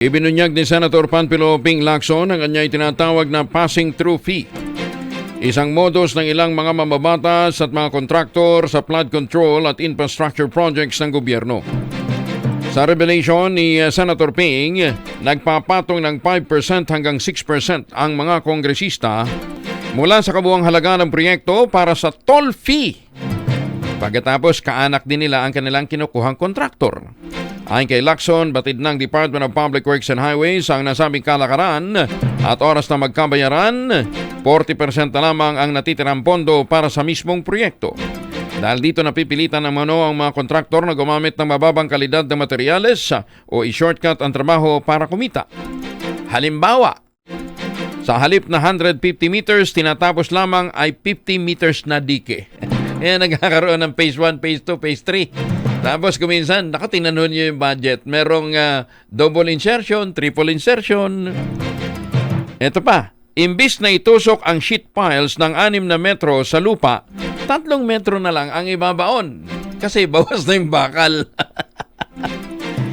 Ibinunyag ni Senator Panfilo Ping Lacson ang kanya'y tinatawag na passing through fee. Isang modus ng ilang mga mambabatas at mga kontraktor sa flood control at infrastructure projects ng gobyerno. Sa revelation ni Senator Ping, nagpapatong ng 5% hanggang 6% ang mga kongresista mula sa kabuuang halaga ng proyekto para sa toll fee. Pagkatapos, kaanak din nila ang kanilang kinukuhang kontraktor. Ayon kay Lacson, batid ng Department of Public Works and Highways ang nasabing kalakaran at oras na magkabayaran, 40% na lamang ang natitirang pondo para sa mismong proyekto. Dahil dito napipilitan ng ang mga kontraktor na gumamit ng mababang kalidad ng materyales o i-shortcut ang trabaho para kumita. Halimbawa, sa halip na 150 meters, tinatapos lamang ay 50 meters na dike. Nagkakaroon ng phase 1, phase 2, phase 3. Tapos kuminsan, nakatingnan nyo yung budget. Merong double insertion, triple insertion. Ito pa, imbis na itusok ang sheet piles ng 6 na metro sa lupa, 3 metro na lang ang ibabaon. Kasi bawas na yung bakal.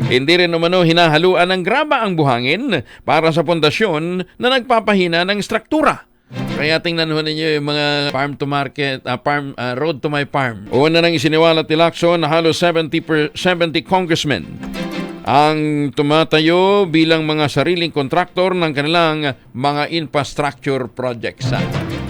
Hindi rin umano hinahaluan ng graba ang buhangin para sa pundasyon na nagpapahina ng struktura. Kaya tingnan ho ninyo yung mga farm to market, road to my farm. Una nang isiniwalat ni Lacson na halos 70 congressmen ang tumatayo bilang mga sariling kontraktor ng kanilang mga infrastructure projects.